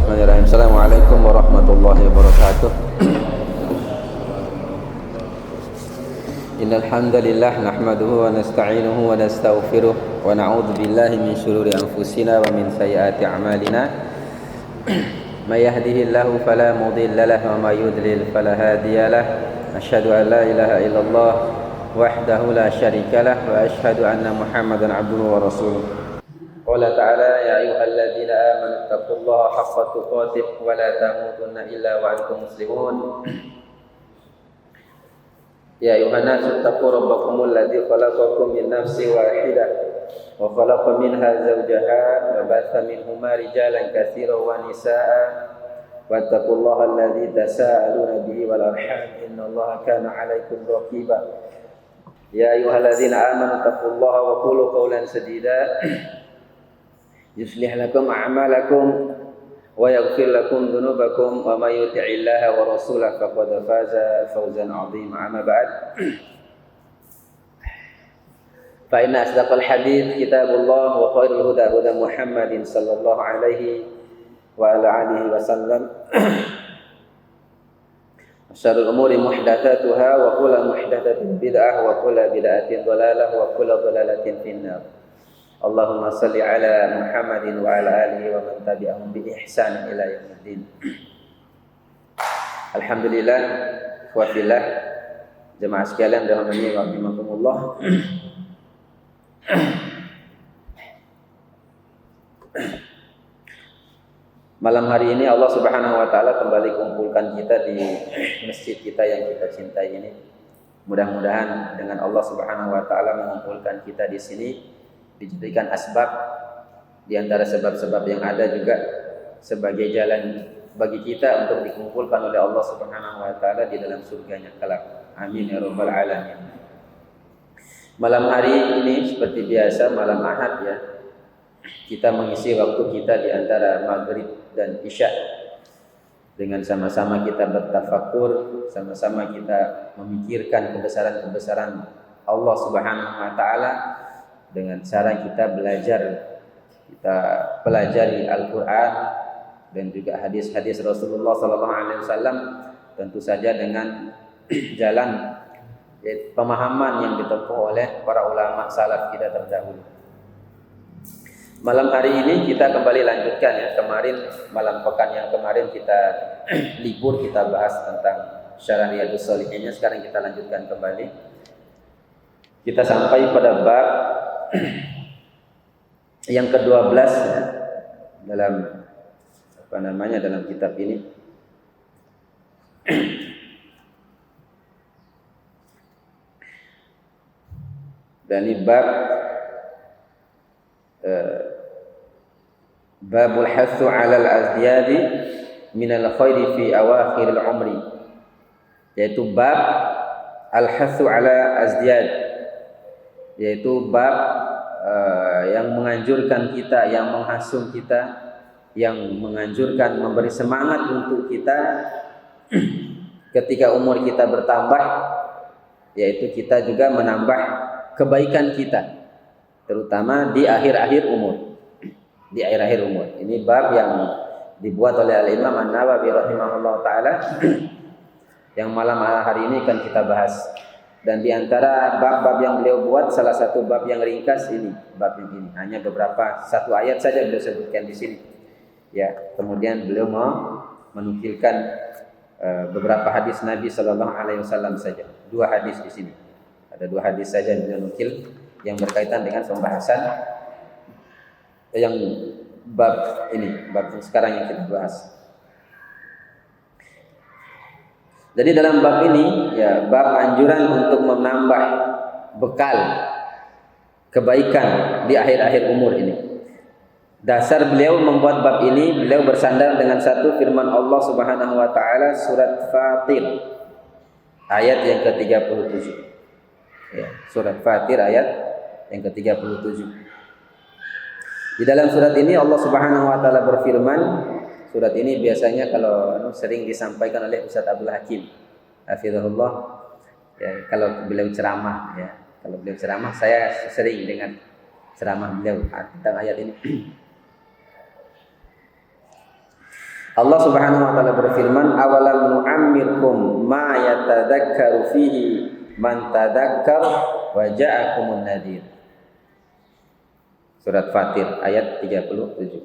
Bismillahirrahmanirrahim. Assalamualaikum warahmatullahi wabarakatuh. Innal hamdalillah nahmaduhu wa nasta'inuhu wa nastaghfiruh wa na'udzu billahi min shururi anfusina wa min sayyiati a'malina. May yahdihillahu fala mudilla lahu wa may yudlil fala hadiya lahu. Asyhadu an la ilaha illallah wahdahu la syarika lahu wa asyhadu anna Muhammadan 'abduhu wa rasuluh. Qala ta'ala ya ayyuhalladzina amanu taqullaha haqqa tuqatih wa la tamutunna illa wa antum muslimun. Ya ayyuhan nasu taqu rabbakumul ladzi khalaqakum min nafsin wahidah wa khalaqa minha zawjaha wa batha minhuma rijalan katsiran wa nisaa'a wattaqullaha alladzi tasaaluna bihi wal arham innallaha kana 'alaikum raqiba. Ya ayyuhalladzina amanu taqullaha wa qulu qawlan sadida yuslih lakum a'malakum wa yaghfir lakum dhunubakum wa may yuti'illaha wa rasulahu faqad faza fawzan 'azima. Amma ba'd. Fa inna asdaqal hadits kitabullah wa khairul huda huda Muhammadin sallallahu alaihi wa ala alihi wasallam. Syarrul umuri muhdatsatuha wa kullu muhdatsatin bid'ah wa kullu bid'atin dhalalah wa kullu dhalalatin finnar. Allahumma salli ala Muhammadin wa ala alihi wa man tabi'ahum bi ihsan ila yaumiddin. Alhamdulillah wa fillah jemaah sekalian rahimani wa rahimakumullah. Malam hari ini Allah Subhanahu wa taala kembali kumpulkan kita di masjid kita yang kita cintai ini. Mudah-mudahan dengan Allah Subhanahu wa taala mengumpulkan kita di sini dijadikan asbab di antara sebab-sebab yang ada juga sebagai jalan bagi kita untuk dikumpulkan oleh Allah Subhanahu wa taala di dalam surganya kelak. Amin ya rabbal alamin. Malam hari ini seperti biasa malam Ahad ya. Kita mengisi waktu kita di antara maghrib dan isya dengan sama-sama kita bertafakur, sama-sama kita memikirkan kebesaran-kebesaran Allah Subhanahu wa taala. Dengan cara kita belajar, kita pelajari Al-Quran dan juga hadis-hadis Rasulullah SAW, tentu saja dengan jalan pemahaman yang ditempuh oleh para ulama salaf kita terdahulu. Malam hari ini kita kembali lanjutkan ya. Kemarin malam pekan yang kemarin kita libur, kita bahas tentang Syarah Riyadhus Shalihin. Sekarang kita lanjutkan kembali. Kita sampai pada bab yang ke-12 ya, dalam dalam kitab ini. Dan ini babul hathu 'ala al-azdiyadi min al-khairi fi awakhir al-umri, yaitu bab al-hathu 'ala azdiyad, yaitu bab yang menganjurkan kita, yang menghasung kita, yang menganjurkan, memberi semangat untuk kita ketika umur kita bertambah, yaitu kita juga menambah kebaikan kita, terutama di akhir-akhir umur. Di akhir-akhir umur. Ini bab yang dibuat oleh Al-Imam An-Nawawi rahimahullah ta'ala yang malam hari ini akan kita bahas. Dan di antara bab-bab yang beliau buat, salah satu bab yang ringkas ini, bab yang ini. Hanya beberapa, satu ayat saja beliau sebutkan di sini. Ya, kemudian beliau mau menukilkan beberapa hadis Nabi Sallallahu Alaihi Wasallam saja. 2 hadis di sini. Ada 2 hadis saja yang beliau nukil yang berkaitan dengan pembahasan yang bab ini, bab yang sekarang yang kita bahas. Jadi dalam bab ini ya, bab anjuran untuk menambah bekal kebaikan di akhir-akhir umur ini. Dasar beliau membuat bab ini, beliau bersandar dengan satu firman Allah Subhanahu wa taala surat Fatir ayat yang ke-37. Ya, surat Fatir ayat yang ke-37. Di dalam surat ini Allah Subhanahu wa taala berfirman. Surat ini biasanya kalau sering disampaikan oleh Ustaz Abdul Hakim hafizahullah ya, kalau beliau ceramah ya. Kalau beliau ceramah saya sering dengar ceramah beliau tentang ayat ini. Allah Subhanahu wa taala berfirman, "Awalam nu'ammirkum ma yatadzakkaru fihi man tadzakkar wa ja'akumun nadhir." Surat Fatir ayat 37.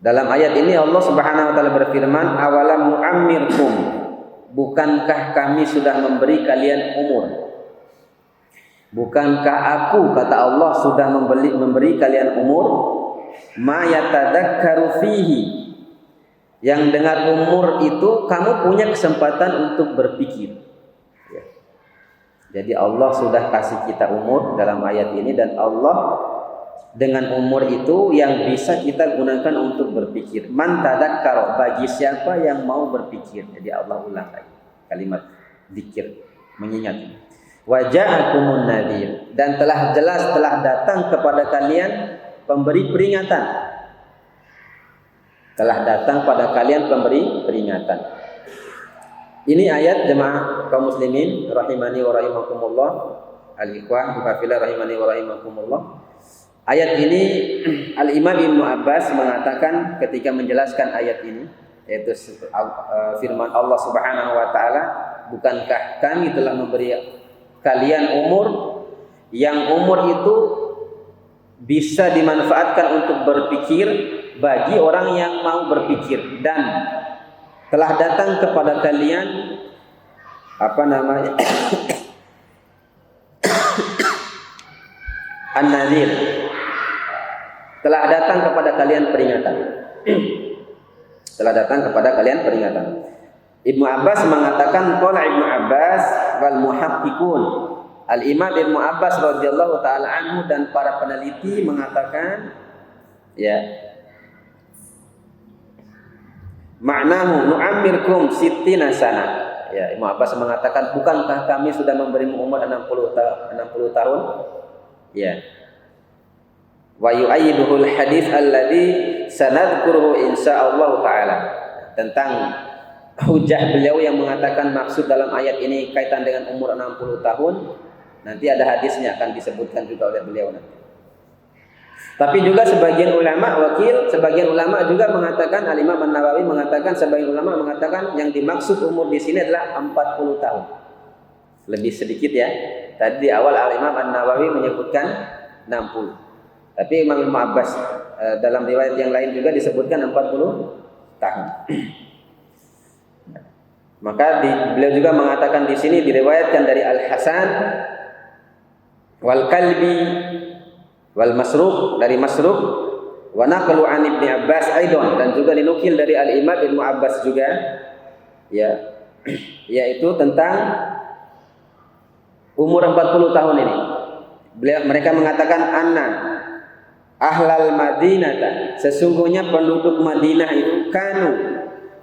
Dalam ayat ini Allah Subhanahu wa taala berfirman, "Awalam nu'ammirkum." Bukankah kami sudah memberi kalian umur? Bukankah aku, kata Allah, sudah memberi kalian umur? Ma yatadzakkaru fihi, yang dengan umur itu kamu punya kesempatan untuk berpikir. Ya. Jadi Allah sudah kasih kita umur dalam ayat ini, dan Allah dengan umur itu yang bisa kita gunakan untuk berpikir. Man tadzakkar, bagi siapa yang mau berpikir. Jadi Allah ulang lagi kalimat zikir, mengingat. Wa ja'akumun nadhir, dan telah jelas telah datang kepada kalian pemberi peringatan. Telah datang pada kalian pemberi peringatan. Ini ayat jemaah kaum muslimin rahimani wa rahimakumullah, al-ikhwan fillah rahimani wa rahimakumullah. Ayat ini Al-Imam Ibnu Abbas mengatakan ketika menjelaskan ayat ini, yaitu firman Allah Subhanahu wa taala, "Bukankah kami telah memberi kalian umur, yang umur itu bisa dimanfaatkan untuk berpikir bagi orang yang mau berpikir, dan telah datang kepada kalian an-nadhir, telah datang kepada kalian peringatan." Telah datang kepada kalian peringatan. Ibnu Abbas mengatakan, qala Ibnu Abbas wal muhaqqiqun, Al-Imam Ibnu Abbas radhiyallahu taala anhu dan para peneliti mengatakan, ya, ma'nahu nu'ammirkum sittina sana. Ya, Ibnu Abbas mengatakan, bukankah kami sudah memberimu umur 60 tahun? Ya. Wa yu'ayyiduhul hadis alladhi sanadkuruhu insyaallah taala. Tentang hujah beliau yang mengatakan maksud dalam ayat ini kaitan dengan umur 60 tahun. Nanti ada hadisnya akan disebutkan juga oleh beliau nanti. Tapi juga sebagian ulama juga mengatakan, Al-Imam An-Nawawi mengatakan, sebagian ulama mengatakan yang dimaksud umur di sini adalah 40 tahun. Lebih sedikit ya. Tadi di awal Al-Imam An-Nawawi menyebutkan 60. Tapi Imam Ibnu Abbas dalam riwayat yang lain juga disebutkan 40 tahun. Maka beliau juga mengatakan di sini diriwayatkan dari Al-Hasan wal Kalbi wal Masruq, dari Masruq, wa naqlu an Ibnu Abbas aidan, dan juga dinukil dari Al-Imam Ibnu Abbas juga, ya, yaitu tentang umur 40 tahun ini. Mereka mengatakan anna ahlal Madinah, sesungguhnya penduduk Madinah itu kanu,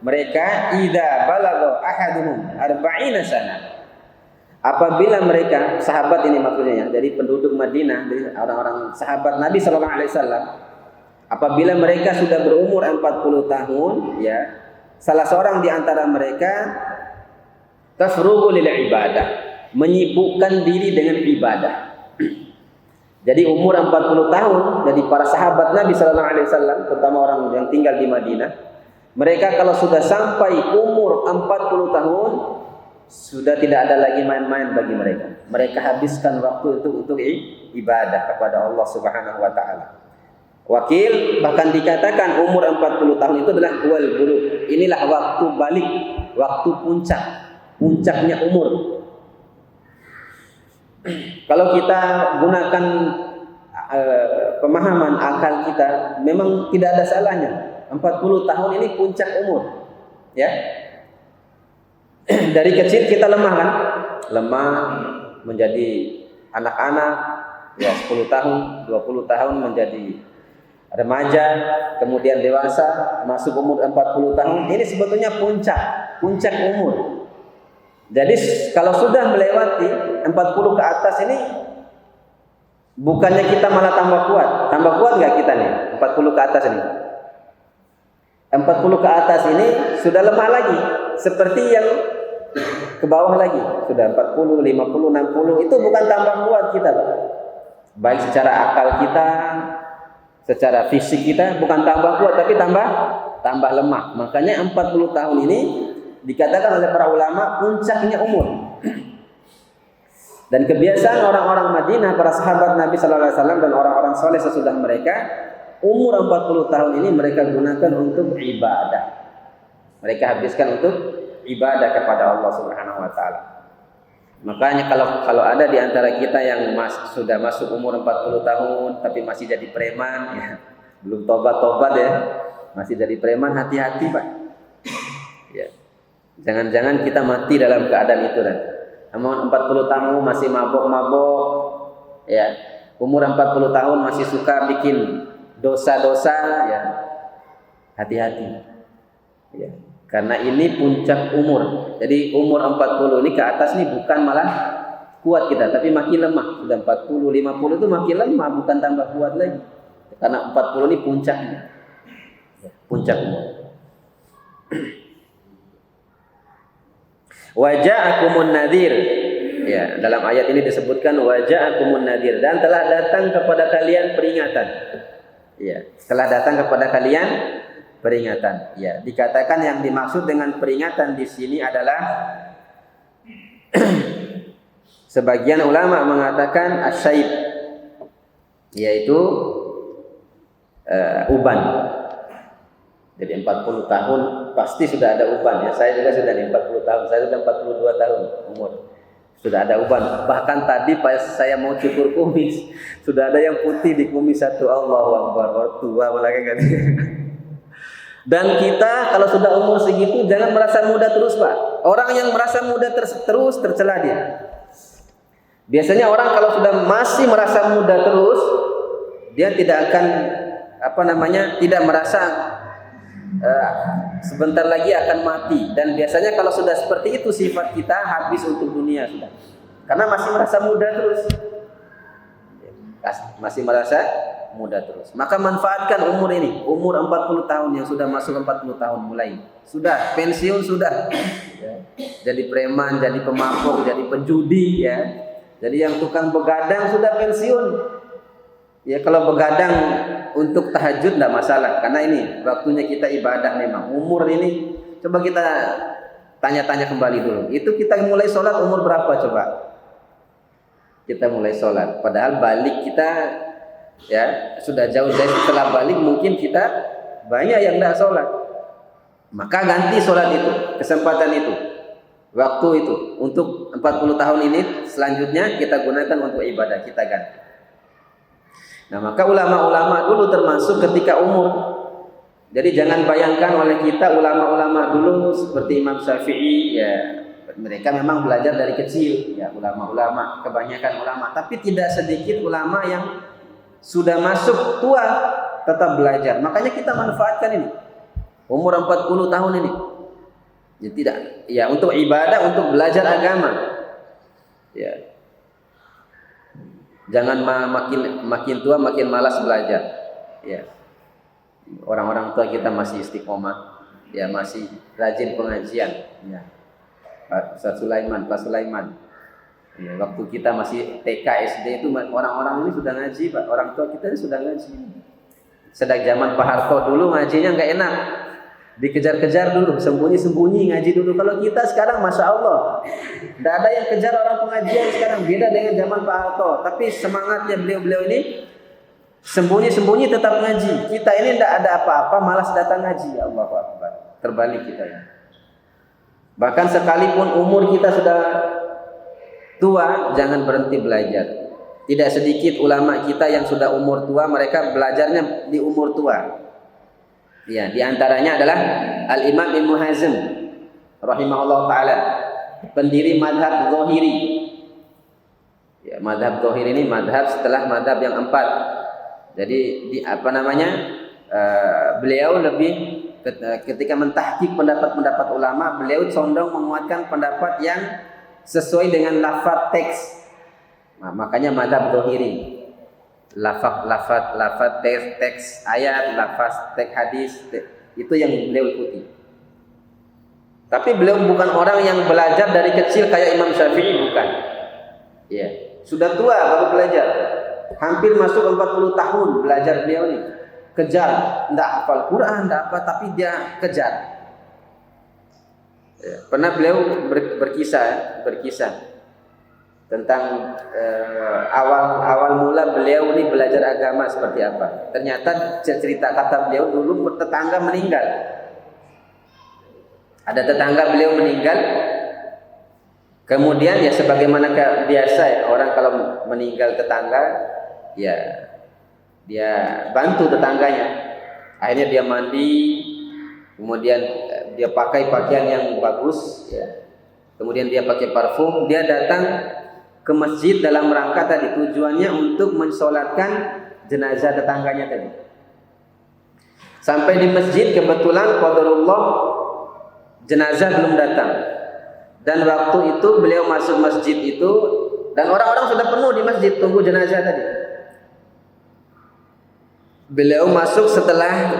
mereka idza balagha ahaduhum 40 sana, apabila mereka, sahabat ini maksudnya ya, dari penduduk Madinah, dari orang-orang sahabat Nabi sallallahu alaihi wasallam, apabila mereka sudah berumur 40 tahun, ya, salah seorang di antara mereka tafrugu lil ibadah, menyibukkan diri dengan ibadah. Jadi umur 40 tahun dari para sahabat Nabi sallallahu alaihi wasallam, terutama orang yang tinggal di Madinah, mereka kalau sudah sampai umur 40 tahun sudah tidak ada lagi main-main bagi mereka. Mereka habiskan waktu itu untuk ibadah kepada Allah Subhanahu wa taala. Wakil bahkan dikatakan umur 40 tahun itu adalah wal bulugh. Inilah waktu balik, waktu puncaknya umur. Kalau kita gunakan pemahaman akal kita, memang tidak ada salahnya. 40 tahun ini puncak umur, ya. Dari kecil kita lemah kan? Lemah menjadi anak-anak, ya 10 tahun, 20 tahun menjadi remaja, kemudian dewasa, masuk umur 40 tahun. Ini sebetulnya puncak umur. Jadi kalau sudah melewati 40 ke atas ini, bukannya kita malah tambah kuat nggak kita nih 40 ke atas ini? 40 ke atas ini sudah lemah lagi, seperti yang ke bawah lagi, sudah 40, 50, 60, itu bukan tambah kuat kita, baik secara akal kita, Secara fisik kita bukan tambah kuat tapi tambah lemah. Makanya 40 tahun ini dikatakan oleh para ulama puncaknya umur. Dan kebiasaan orang-orang Madinah, para sahabat Nabi sallallahu alaihi wasallam dan orang-orang soleh sesudah mereka, umur 40 tahun ini mereka gunakan untuk ibadah. Mereka habiskan untuk ibadah kepada Allah Subhanahu wa taala. Makanya kalau ada di antara kita yang sudah masuk umur 40 tahun tapi masih jadi preman ya, belum tobat ya, masih jadi preman, hati-hati Pak. Ya. Jangan-jangan kita mati dalam keadaan itu nanti. Namun 40 tahun masih mabok-mabok ya. Umur 40 tahun masih suka bikin dosa-dosa ya. Hati-hati. Ya. Karena ini puncak umur. Jadi umur 40 ini ke atas nih bukan malah kuat kita, tapi makin lemah. Sudah 40, 50 itu makin lemah, bukan tambah kuat lagi. Karena 40 ini puncaknya. Puncak umur. Waja'akumun nadhir. Ya, dalam ayat ini disebutkan waja'akumun nadhir, dan telah datang kepada kalian peringatan. Ya, telah datang kepada kalian peringatan. Ya, dikatakan yang dimaksud dengan peringatan di sini adalah sebagian ulama mengatakan asyaib, yaitu uban. Jadi 40 tahun pasti sudah ada uban ya. Saya juga sudah 40 tahun, saya sudah 42 tahun umur. Sudah ada uban. Bahkan tadi pas saya mau cukur kumis, sudah ada yang putih di kumis satu. Allahu Akbar, tua lagi kan. Dan kita kalau sudah umur segitu jangan merasa muda terus Pak. Orang yang merasa muda terus tercela dia. Biasanya orang kalau sudah masih merasa muda terus, dia tidak akan tidak merasa sebentar lagi akan mati. Dan biasanya kalau sudah seperti itu sifat kita, habis untuk dunia sudah. Karena masih merasa muda terus. Masih merasa muda terus. Maka manfaatkan umur ini, umur 40 tahun yang sudah masuk 40 tahun mulai. Sudah pensiun sudah. Ya. Jadi preman, jadi pemabuk, jadi penjudi ya. Jadi yang tukang begadang sudah pensiun. Ya kalau begadang untuk tahajud tidak masalah, karena ini waktunya kita ibadah memang. Umur ini coba kita tanya-tanya kembali dulu. Itu kita mulai sholat umur berapa coba? Kita mulai sholat. Padahal balik kita ya sudah jauh dari setelah balik mungkin kita banyak yang tidak sholat. Maka ganti sholat itu, kesempatan itu, waktu itu untuk 40 tahun ini selanjutnya kita gunakan untuk ibadah, kita ganti. Nah maka ulama-ulama dulu termasuk ketika umur. Jadi jangan bayangkan oleh kita ulama-ulama dulu seperti Imam Syafi'i ya, mereka memang belajar dari kecil ya, ulama-ulama, kebanyakan ulama, tapi tidak sedikit ulama yang sudah masuk tua tetap belajar. Makanya kita manfaatkan ini umur 40 tahun ini. Ya tidak, ya untuk ibadah, untuk belajar agama. Ya. Jangan makin tua makin malas belajar. Ya. Orang-orang tua kita masih istiqomah, ya masih rajin pengajian. Ya. Pak Ustaz Sulaiman, Pak Sulaiman. Ya, waktu kita masih TK SD itu orang-orang ini sudah ngaji, Pak. Orang tua kita ini sudah ngaji. Sedang zaman Pak Harto dulu ngajinya nggak enak, dikejar-kejar dulu, sembunyi-sembunyi ngaji dulu. Kalau kita sekarang, masya Allah, tidak ada yang kejar orang pengajian sekarang. Beda dengan zaman Pak Harto. Tapi semangatnya beliau-beliau ini sembunyi-sembunyi tetap ngaji. Kita ini tidak ada apa-apa, malas datang ngaji. Ya Allah Akbar. Terbalik kita ya. Bahkan sekalipun umur kita sudah tua, jangan berhenti belajar. Tidak sedikit ulama kita yang sudah umur tua, mereka belajarnya di umur tua. Ya, di antaranya adalah Al-Imam Ibnu Hazm rahimahullah taala, pendiri mazhab Zahiri. Ya, mazhab Zahiri ini mazhab setelah mazhab yang 4. Jadi beliau lebih ketika mentahqiq pendapat-pendapat ulama, beliau condong menguatkan pendapat yang sesuai dengan lafaz teks. Nah, makanya mazhab Zahiri. Lafaz teks ayat, lafaz teks hadis, itu yang beliau ikuti. Tapi beliau bukan orang yang belajar dari kecil kayak Imam Syafi'i, bukan. Ya, sudah tua baru belajar. Hampir masuk 40 tahun belajar beliau ini. kejar, tidak hafal Quran, tidak apa, tapi dia kejar. Ya, pernah beliau berkisah tentang awal mula beliau ini belajar agama seperti apa. Ternyata cerita kata beliau dulu tetangga meninggal. Ada tetangga beliau meninggal. Kemudian ya sebagaimana biasa ya, orang kalau meninggal tetangga, ya dia bantu tetangganya. Akhirnya dia mandi, kemudian dia pakai pakaian yang bagus, ya. Kemudian dia pakai parfum, dia datang ke masjid dalam rangka tadi tujuannya untuk mensolatkan jenazah tetangganya tadi. Sampai di masjid kebetulan qadarullah jenazah belum datang. Dan waktu itu beliau masuk masjid itu dan orang-orang sudah penuh di masjid tunggu jenazah tadi. Beliau masuk setelah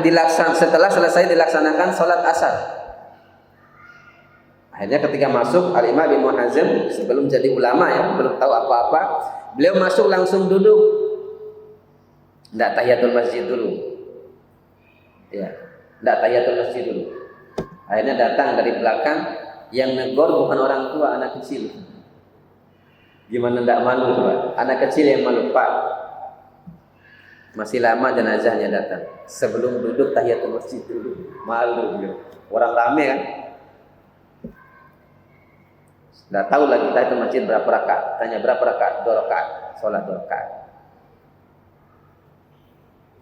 selesai dilaksanakan salat asar. Akhirnya ketika masuk Al-Imam Ibnu Hazm sebelum jadi ulama ya, belum tahu apa-apa, beliau masuk langsung duduk. Tidak tahiyatul masjid dulu. Ya, tidak tahiyatul masjid dulu. Akhirnya datang dari belakang yang negor bukan orang tua, anak kecil. Gimana tidak malu coba? Anak kecil yang malu, Pak. Masih lama jenazahnya datang. Sebelum duduk tahiyatul masjid dulu. Malu beliau. Orang rame kan? Tidak tahu lagi kita itu masjid berapa rakaat. Tanya berapa rakaat? 2 rakaat. Sholat 2 rakaat.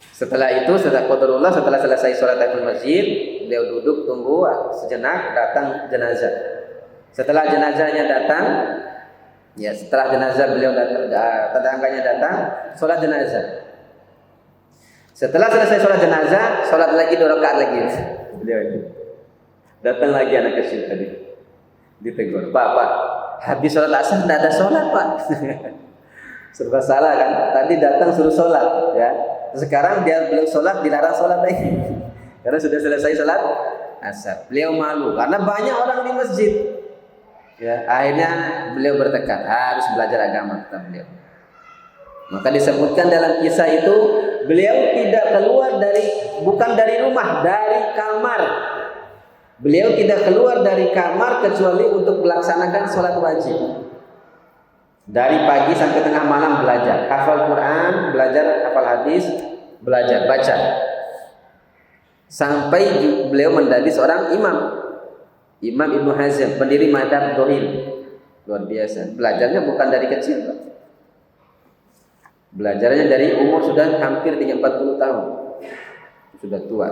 Setelah itu, setelah selesai sholat tahiyatul masjid, beliau duduk tunggu sejenak, datang jenazah. Setelah jenazahnya datang, ya setelah jenazah beliau datang, tetangganya datang, sholat jenazah. Setelah selesai sholat jenazah, sholat lagi 2 rakaat lagi. Beliau ini datang lagi anak kecil tadi, ditegur, Pak, habis sholat asar tidak ada sholat, Pak. Serba salah kan? Tadi datang suruh sholat, ya. Sekarang beliau sholat dilarang sholat lagi, karena sudah selesai sholat asar. Beliau malu karena banyak orang di masjid. Ya, akhirnya beliau bertekad harus belajar agama, kata beliau. Maka disebutkan dalam kisah itu beliau tidak keluar bukan dari rumah, dari kamar. Beliau tidak keluar dari kamar kecuali untuk melaksanakan sholat wajib. Dari pagi sampai tengah malam belajar, hafal Quran, belajar hafal hadis, belajar baca. Sampai beliau menjadi seorang imam. Imam Ibnu Hazm, pendiri mazhab Dzahir. Luar biasa. Belajarnya bukan dari kecil, Pak. Belajarnya dari umur sudah hampir 40 tahun. Sudah tua.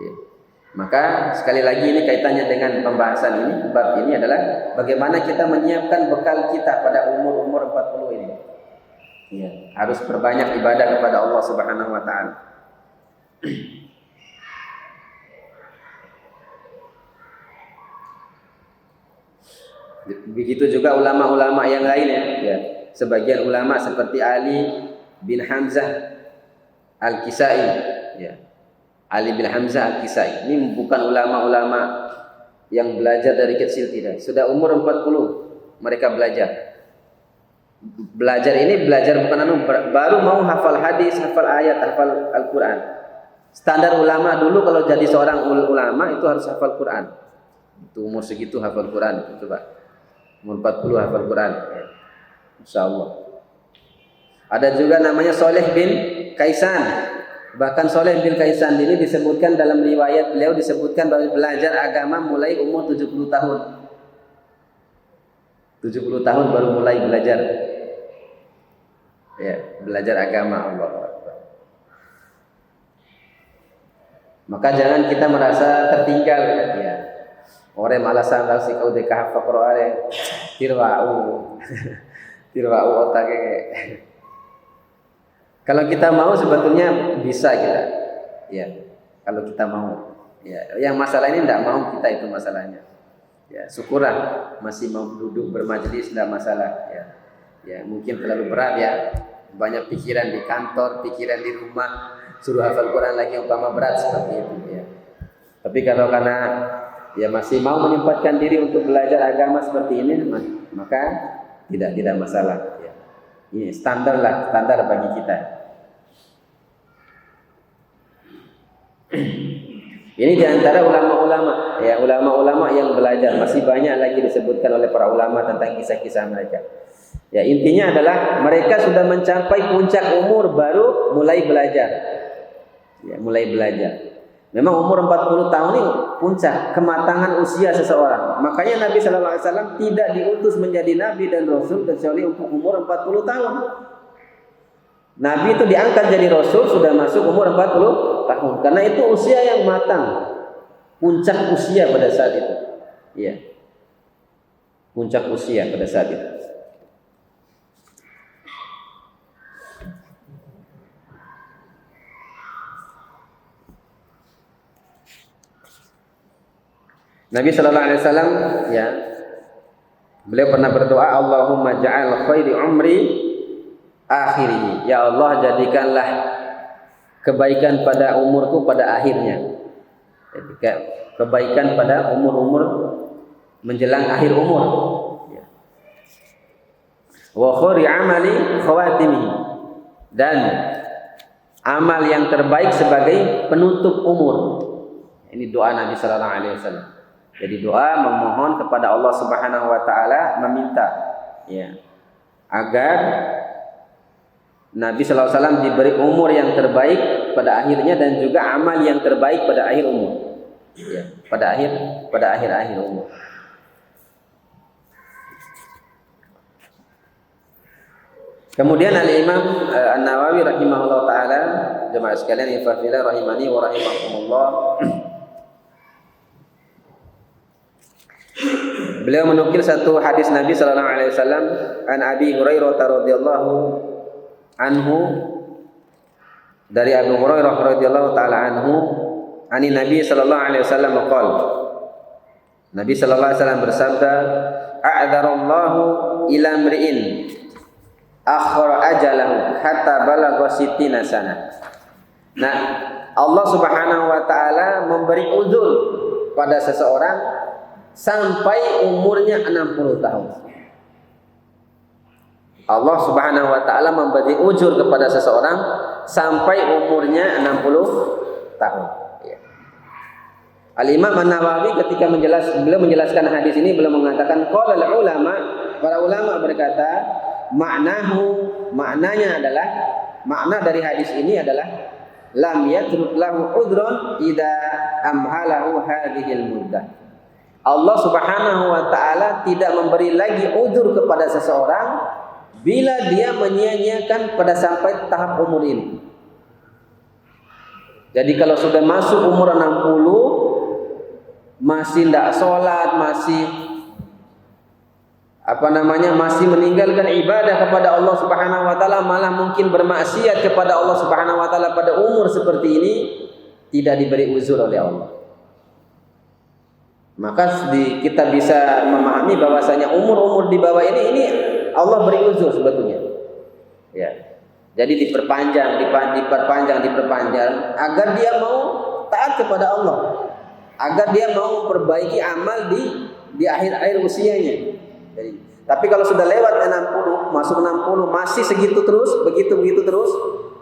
Ya. Maka sekali lagi ini kaitannya dengan pembahasan ini, bab ini adalah bagaimana kita menyiapkan bekal kita pada umur-umur 40 ini. Ya, harus perbanyak ibadah kepada Allah Subhanahu wa taala. Begitu juga ulama-ulama yang lainnya, ya. Sebagian ulama seperti Ali bin Hamzah Al-Kisai, ya. Ali bin Hamzah Al-Kisai ini bukan ulama-ulama yang belajar dari kecil, tidak. Sudah umur 40 mereka belajar. Belajar ini belajar bukan baru mau hafal hadis, hafal ayat, hafal Al-Quran. Standar ulama dulu kalau jadi seorang ulama itu harus hafal Quran. Itu umur segitu hafal Quran itu, coba. Umur 40 hafal Quran. Ya. Insyaallah. Ada juga namanya Soleh bin Kaisan. Bahkan Soleh bin Kaisan ini disebutkan dalam riwayat beliau disebutkan bahwa belajar agama mulai umur 70 tahun. 70 tahun baru mulai belajar. Ya, belajar agama Allah. Maka jangan kita merasa tertinggal, ya. Orang malasan si kau dekah fakroare tirwau. Tirwau otaknya. Kalau kita mau sebetulnya bisa kita, ya. Kalau kita mau, ya. Yang masalah ini tidak mau kita itu masalahnya. Ya, syukurlah masih mau duduk bermajlis tidak masalah. Ya, ya mungkin terlalu berat ya. Banyak pikiran di kantor, pikiran di rumah, suruh hafal Quran lagi umpama berat seperti itu. Ya. Tapi kalau karena ya masih mau menyempatkan diri untuk belajar agama seperti ini, maka tidak masalah. Ya. Ini standar bagi kita. Ini diantara ulama-ulama, ya ulama-ulama yang belajar. Masih banyak lagi disebutkan oleh para ulama tentang kisah-kisah mereka. Ya intinya adalah mereka sudah mencapai puncak umur baru mulai belajar. Ya mulai belajar. Memang umur 40 tahun ini puncak kematangan usia seseorang. Makanya Nabi Shallallahu Alaihi Wasallam tidak diutus menjadi nabi dan rasul kecuali untuk umur 40 tahun. Nabi itu diangkat jadi rasul sudah masuk umur 40 tahun. Karena itu usia yang matang. Puncak usia pada saat itu. Iya. Puncak usia pada saat itu. Nabi Shallallahu Alaihi Wasallam ya, beliau pernah berdoa, Allahumma ja'al khairi umri akhiri. Ya Allah, jadikanlah kebaikan pada umurku pada akhirnya. Jadi kebaikan pada umur-umur menjelang akhir umur. Ya. Wa khairi amali khawatimi, dan amal yang terbaik sebagai penutup umur. Ini doa Nabi Shallallahu Alaihi Wasallam. Jadi doa memohon kepada Allah Subhanahu Wa Taala, meminta ya agar Nabi Sallallahu Alaihi Wasallam diberi umur yang terbaik pada akhirnya dan juga amal yang terbaik pada akhir umur, ya, pada akhir umur. Kemudian Al-Imam An-Nawawi rahimahullah taala, jemaah sekalian ifafillah rahimani wa rahimakumullah, beliau menukil satu hadis Nabi Sallallahu Alaihi Wasallam an Abi Hurairah radhiyallahu anhu, dari Abu Hurairah radhiyallahu taala anhu, ani Nabi sallallahu alaihi wasallam qala, Nabi sallallahu alaihi wasallam bersabda, a'dzarallahu ila mri'in akhara ajalahu hatta balagha sittina sana. Nah, Allah Subhanahu wa taala memberi uzur pada seseorang sampai umurnya 60 tahun. Allah Subhanahu wa taala memberi ujur kepada seseorang sampai umurnya 60 tahun. Ya. Al-Imam An-Nawawi ketika beliau menjelaskan hadis ini, beliau mengatakan qala ulama, para ulama berkata, maknanya adalah, makna dari hadis ini adalah lam yatruk lahu udron idza amhalahu hadhil muddah. Allah Subhanahu wa taala tidak memberi lagi ujur kepada seseorang bila dia menyia-nyiakan pada sampai tahap umur ini. Jadi kalau sudah masuk umur 60 masih tidak sholat, masih masih meninggalkan ibadah kepada Allah Subhanahu wa taala, malah mungkin bermaksiat kepada Allah Subhanahu wa taala pada umur seperti ini, tidak diberi uzur oleh Allah. Maka kita bisa memahami bahwasanya umur-umur di bawah ini Allah beri uzur sebetulnya. Ya. Jadi diperpanjang agar dia mau taat kepada Allah. Agar dia mau memperbaiki amal di akhir usianya. Jadi, tapi kalau sudah lewat 60, masuk 60 masih segitu terus, begitu terus,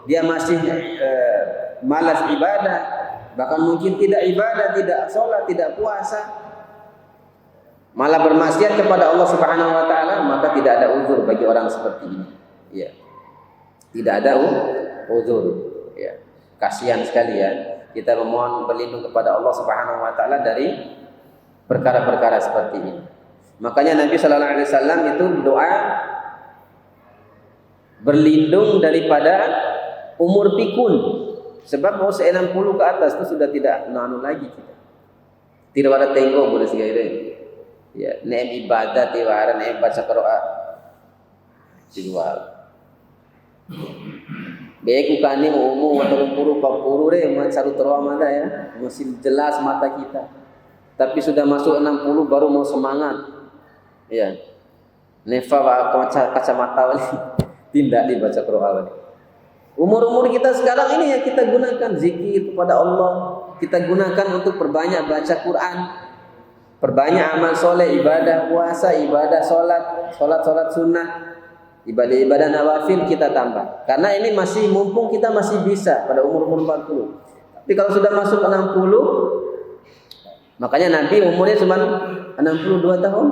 dia masih malas ibadah, bahkan mungkin tidak ibadah, tidak sholat, tidak puasa, malah bermaksiat kepada Allah Subhanahu wa taala, maka tidak ada uzur bagi orang seperti ini. Ya. Tidak ada uzur. Ya. Kasihan sekali ya. Kita memohon berlindung kepada Allah Subhanahu wa taala dari perkara-perkara seperti ini. Makanya Nabi sallallahu alaihi wasallam itu doa berlindung daripada umur pikun. Sebab mau 60 ke atas itu sudah tidak lagi kita. Tidak ada tengok boleh sekali. Ya, nem ibadah tiwara nem baca Quran. Jual. Beku kani umum 30 40 re satu terawam ada ya. Masih jelas mata kita. Tapi sudah masuk 60 baru mau semangat. Ya. Nefa kacamata wali tidak dibaca Quran. Umur-umur kita sekarang ini ya kita gunakan zikir kepada Allah. Kita gunakan untuk perbanyak baca Quran. Perbanyak amal soleh, ibadah puasa, ibadah solat sunnah, ibadah nawafil kita tambah. Karena ini masih mumpung kita masih bisa pada umur 40. Tapi kalau sudah masuk 60, Makanya Nabi umurnya cuma 62 tahun.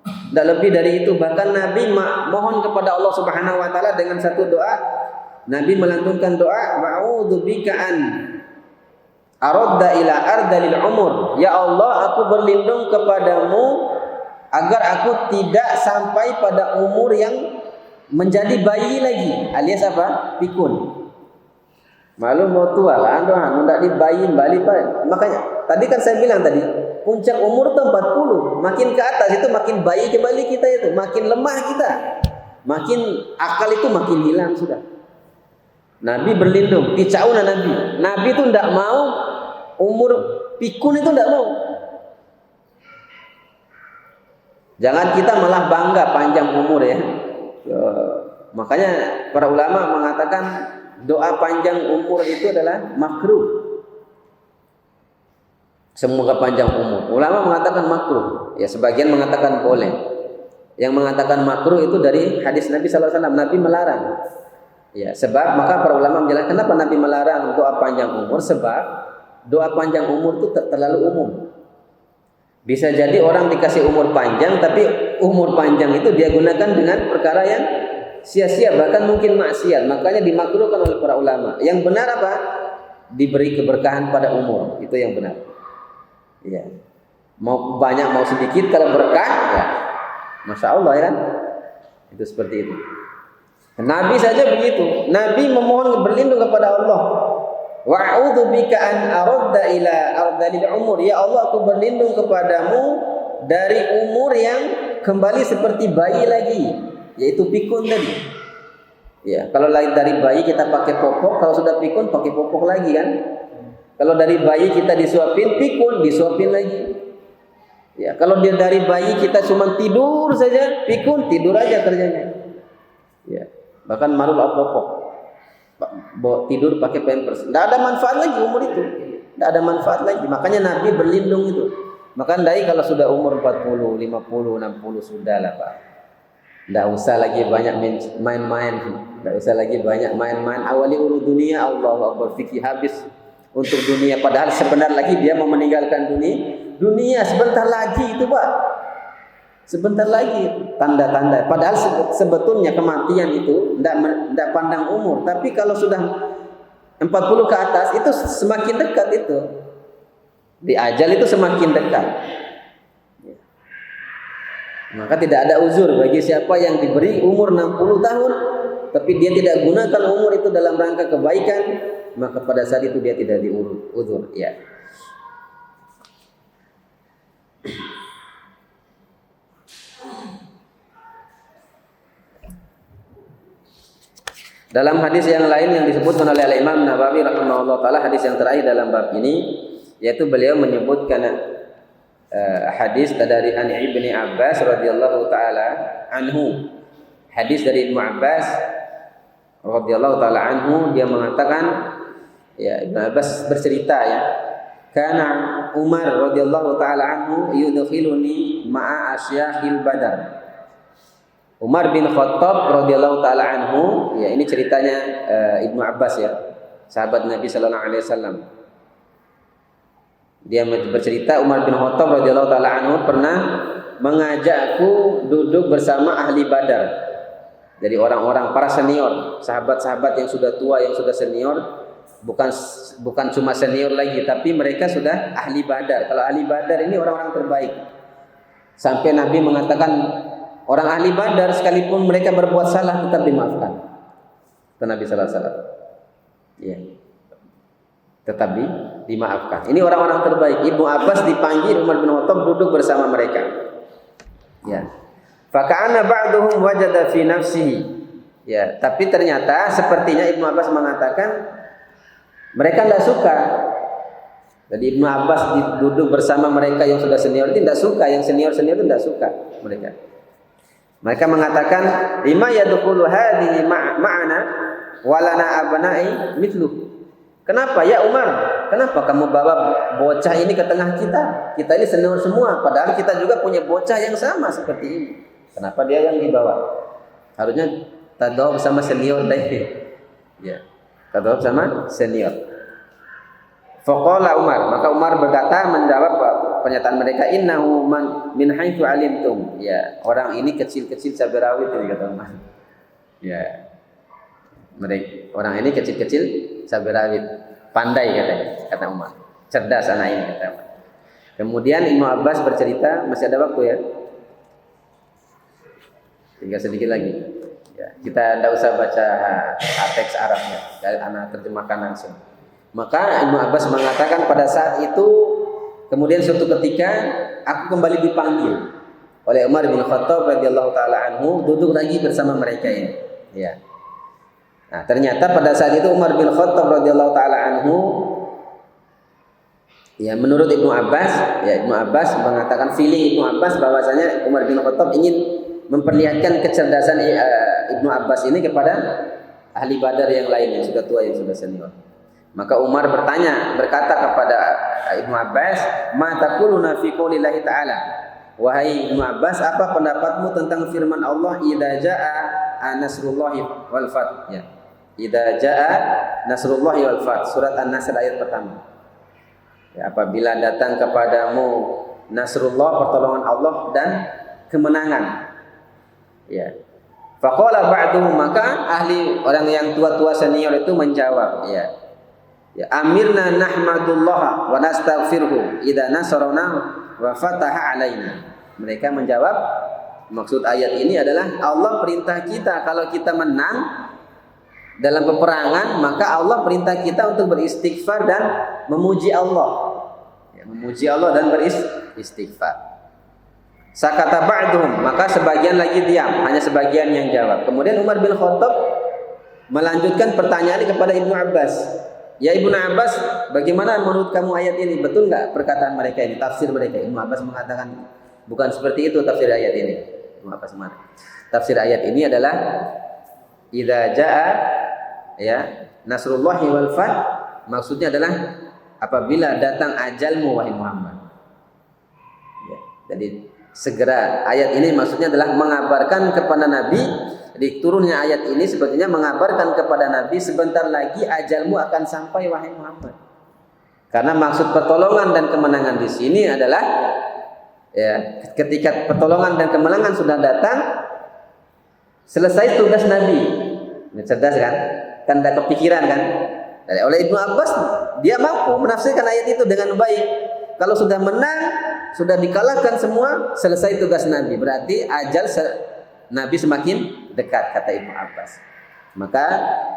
Tidak lebih dari itu. Bahkan Nabi mohon kepada Allah Subhanahu wa taala dengan satu doa. Nabi melantunkan doa, "A'udzu bika an aradda ila ardalil umur." Ya Allah, aku berlindung kepadamu agar aku tidak sampai pada umur yang menjadi bayi lagi, alias apa? Pikun. Malu mau tua lah, hendak dibayin balik Pak. Makanya tadi kan saya bilang tadi, puncak umur itu 40. Makin ke atas itu makin bayi kembali kita itu, makin lemah kita. Makin akal itu makin hilang sudah. Nabi berlindung, ticauna Nabi. Nabi itu tidak mau umur pikun itu tidak mau. Jangan kita malah bangga panjang umur ya. Makanya para ulama mengatakan doa panjang umur itu adalah makruh. Semoga panjang umur. Ulama mengatakan makruh. Ya sebagian mengatakan boleh. Yang mengatakan makruh itu dari hadis Nabi SAW. Nabi melarang. Ya sebab maka para ulama menjelaskan kenapa Nabi melarang doa panjang umur. Sebab doa panjang umur itu terlalu umum. Bisa jadi orang dikasih umur panjang, tapi umur panjang itu dia gunakan dengan perkara yang sia-sia, bahkan mungkin maksiat. Makanya dimakruhkan oleh para ulama. Yang benar apa? Diberi keberkahan pada umur. Itu yang benar. Ya. Mau banyak mau sedikit, kalau berkah ya Masya Allah ya kan. Itu seperti itu. Nabi saja begitu. Nabi memohon berlindung kepada Allah. Wa'udzu bika an aradda ila ardalil umur. Ya Allah, aku berlindung kepadamu dari umur yang kembali seperti bayi lagi, yaitu pikun tadi. Ya, kalau lain dari bayi kita pakai popok, kalau sudah pikun pakai popok lagi kan. Kalau dari bayi kita disuapin, pikun disuapin lagi. Ya, kalau dia dari bayi kita cuma tidur saja, pikun tidur aja kerjanya. Ya, bahkan marul popok. Tidur pakai pampers. Tidak ada manfaat lagi umur itu. Tidak ada manfaat lagi. Makanya Nabi berlindung itu. Maka dari kalau sudah umur 40, 50, 60 sudah lah Pak. Tidak usah lagi banyak main-main. Tidak usah lagi banyak main-main. Awali urut dunia, Allah berfikir habis untuk dunia. Padahal sebentar lagi dia mau meninggalkan dunia. Dunia sebentar lagi itu Pak. Sebentar lagi tanda-tanda. Padahal sebetulnya kematian itu tidak pandang umur. Tapi kalau sudah 40 ke atas itu semakin dekat itu. Di ajal itu semakin dekat. Maka tidak ada uzur bagi siapa yang diberi umur 60 tahun tapi dia tidak gunakan umur itu dalam rangka kebaikan, maka pada saat itu dia tidak diurut uzur ya. Dalam hadis yang lain yang disebutkan oleh Imam Nawawi rahimahullah taala, hadis yang terakhir dalam bab ini, yaitu beliau menyebutkan hadis dari Ibnu Abbas radhiyallahu taala anhu. Hadis dari Ibnu Abbas radhiyallahu taala anhu, dia mengatakan, ya Ibnu Abbas bercerita ya, kana Umar radhiyallahu taala anhu yudkhiluni ma'a asyakhil Badar. Umar bin Khattab radhiyallahu taala anhu, ya ini ceritanya Ibnu Abbas ya, sahabat Nabi sallallahu alaihi wasallam. Dia bercerita Umar bin Khattab radhiyallahu taala anhu pernah mengajakku duduk bersama ahli Badar. Dari orang-orang para senior, sahabat-sahabat yang sudah tua, yang sudah senior, bukan cuma senior lagi, tapi mereka sudah ahli Badar. Kalau ahli Badar ini orang-orang terbaik. Sampai Nabi mengatakan orang ahli Badar sekalipun mereka berbuat salah tetap dimaafkan. Kata Nabi sallallahu alaihi wasallam. Ya. Tetap dimaafkan. Ini orang-orang terbaik. Ibnu Abbas dipanggil Umar bin Khattab duduk bersama mereka. Ya. Faka'anna ba'duhum wajada fi nafsihi. Ya, tapi ternyata sepertinya Ibnu Abbas mengatakan mereka tidak suka. Jadi Ibnu Abbas duduk bersama mereka yang sudah senior itu tidak suka, yang senior-senior itu tidak suka mereka. Mereka mengatakan, lima yadkhulu hadhihi ma'ana walana abna'i mithlu. Kenapa ya Umar? Kenapa kamu bawa bocah ini ke tengah kita? Kita ini senior semua, padahal kita juga punya bocah yang sama seperti ini. Kenapa dia yang dibawa? Harusnya tadawab sama senior deh. Ya. Tadawab sama senior. Faqala Umar, maka Umar berkata menjawab pernyataan mereka innahu man min haitsu alimtum. Ya, orang ini kecil-kecil cabai rawit ini kata Umar. Ya. Mereka orang ini kecil-kecil cabai rawit, pandai kata Umar. Cerdas anak ini kata Umar. Kemudian Ibnu Abbas bercerita, masih ada waktu ya? Tinggal sedikit lagi. Ya, kita tidak usah baca teks Arabnya, anak terjemahkan langsung. Maka Ibnu Abbas mengatakan pada saat itu, kemudian suatu ketika aku kembali dipanggil oleh Umar bin Khattab radhiyallahu taala anhu, duduk lagi bersama mereka ini. Ya. Nah, ternyata pada saat itu Umar bin Khattab radhiyallahu taala anhu, ya menurut Ibnu Abbas, ya Ibnu Abbas mengatakan feeling Ibnu Abbas bahwasanya Umar bin Khattab ingin memperlihatkan kecerdasan Ibnu Abbas ini kepada ahli Badar yang lain yang sudah tua, yang sudah senior. Maka Umar berkata kepada Ibnu Abbas, "Ma taquluna fi qoulillahi ta'ala?" Wahai Ibnu Abbas, apa pendapatmu tentang firman Allah, "Idza jaa nasrullahi wal fath." Ya. Idza jaa nasrullahi wal fath, surat An-Nasr ayat pertama. Ya, apabila datang kepadamu nasrullah, pertolongan Allah dan kemenangan. Ya. Faqala ba'duhum, maka ahli orang yang tua-tua senior itu menjawab, ya. Ya, amirna nahmadullah wa nastaghfiruhu idza nasarana wa fataha alaina. Mereka menjawab, maksud ayat ini adalah Allah perintah kita kalau kita menang dalam peperangan, maka Allah perintah kita untuk beristighfar dan memuji Allah. Ya, memuji Allah dan beristighfar. Sakata ba'duhum, maka sebagian lagi diam, hanya sebagian yang jawab. Kemudian Umar bin Khattab melanjutkan pertanyaan kepada Ibnu Abbas. Ya Ibnu Abbas, bagaimana menurut kamu ayat ini? Betul enggak perkataan mereka ini, tafsir mereka? Ibnu Abbas mengatakan bukan seperti itu tafsir ayat ini. Ibnu Abbas mana? Tafsir ayat ini adalah idza jaa ya nasrullahi wal fath, maksudnya adalah apabila datang ajalmu wahai Muhammad. Ya, jadi segera, ayat ini maksudnya adalah mengabarkan kepada Nabi, di turunnya ayat ini sebetulnya mengabarkan kepada Nabi sebentar lagi ajalmu akan sampai wahai Muhammad. Karena maksud pertolongan dan kemenangan di sini adalah ya, ketika pertolongan dan kemenangan sudah datang, selesai tugas Nabi. Cerdas kan? Kan tidak kepikiran kan? Oleh Ibnu Abbas, dia mampu menafsirkan ayat itu dengan baik. Kalau sudah menang, sudah dikalahkan semua, selesai tugas Nabi. Berarti ajal Nabi semakin dekat, kata Ibnu Abbas. Maka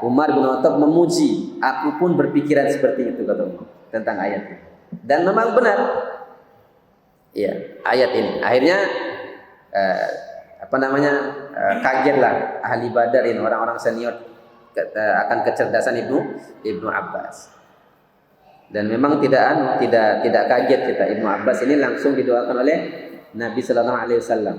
Umar bin Khattab memuji, aku pun berpikiran seperti itu, kata Umar, tentang ayat ini. Dan memang benar. Iya, ayat ini. Akhirnya kagetlah ahli Badar ini, orang-orang senior akan kecerdasan Ibnu Abbas. Dan memang tidak kaget kita. Ibnu Abbas ini langsung didoakan oleh Nabi sallallahu alaihi wasallam.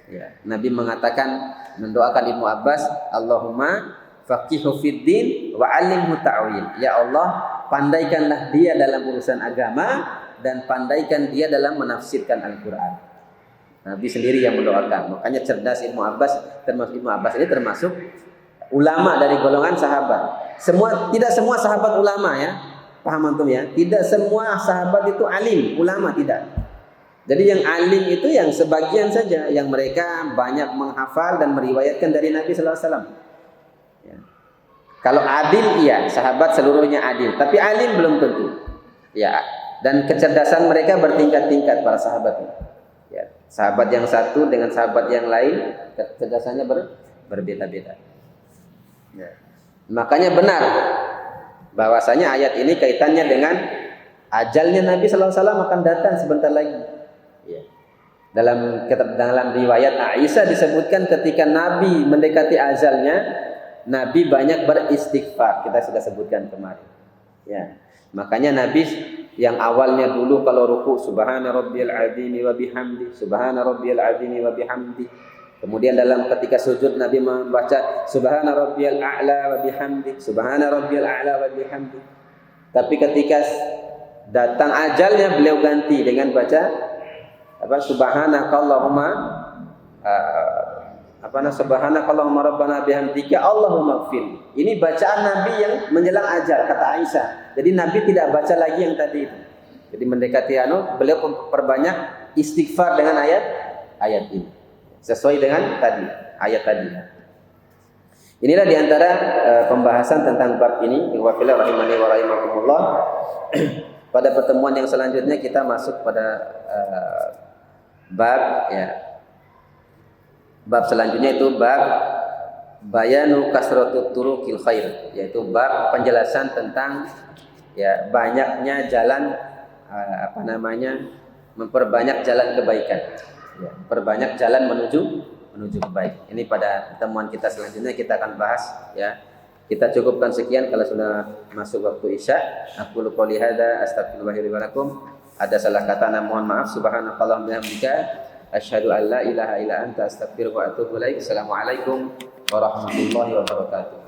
Ya, Nabi mendoakan Ibnu Abbas, Allahumma faqihu fid din wa 'allimhu ta'wil. Ya Allah, pandaikanlah dia dalam urusan agama dan pandaikan dia dalam menafsirkan Al-Qur'an. Nabi sendiri yang mendoakan. Makanya cerdas Ibnu Abbas, Ibnu Abbas ini termasuk ulama dari golongan sahabat. Tidak semua sahabat ulama ya. Paham antum ya? Tidak semua sahabat itu alim, ulama tidak. Jadi yang alim itu yang sebagian saja, yang mereka banyak menghafal dan meriwayatkan dari Nabi sallallahu alaihi wasallam. Ya. Kalau adil iya, sahabat seluruhnya adil, tapi alim belum tentu. Ya, dan kecerdasan mereka bertingkat-tingkat para sahabat. Ya, sahabat yang satu dengan sahabat yang lain kecerdasannya berbeda-beda. Ya. Makanya benar bahwasanya ayat ini kaitannya dengan ajalnya Nabi sallallahu alaihi wasallam akan datang sebentar lagi. Ya. Dalam riwayat Aisyah disebutkan ketika Nabi mendekati ajalnya, Nabi banyak beristighfar. Kita sudah sebutkan kemarin. Ya. Makanya Nabi yang awalnya dulu kalau ruku subhana rabbiyal azim wa bihamdi, subhana rabbiyal azim wa bihamdi. Kemudian ketika sujud Nabi membaca subhana rabbiyal a'la wa bihamdi, subhana rabbiyal a'la wa bihamdi. Tapi ketika datang ajalnya beliau ganti dengan baca subhanakallahumma subhanakallahumma rabbana bihamdika Allahumma ighfir. Ini bacaan Nabi yang menjelang ajal, kata Aisyah. Jadi Nabi tidak baca lagi yang tadi itu. Jadi mendekati beliau perbanyak istighfar dengan ayat ini. Sesuai dengan ayat tadi. Inilah diantara pembahasan tentang bab ini. Wa fillah rahimani wa rahimakumullah. Pada pertemuan yang selanjutnya kita masuk pada bab selanjutnya itu bab bayanu kasratut turuqil khair, yaitu bab penjelasan tentang banyaknya jalan memperbanyak jalan kebaikan. Perbanyak jalan menuju kebaikan. Ini pada pertemuan kita selanjutnya kita akan bahas Kita cukupkan sekian kalau sudah masuk waktu Isya. Aku qouli hadza astaghfirullahi wa lakum. Ada salah kata mohon maaf. Subhanakallahumma wa bihamdika asyhadu an la ilaha illa anta astaghfiruka wa atubu ilaik. Assalamualaikum warahmatullahi wabarakatuh.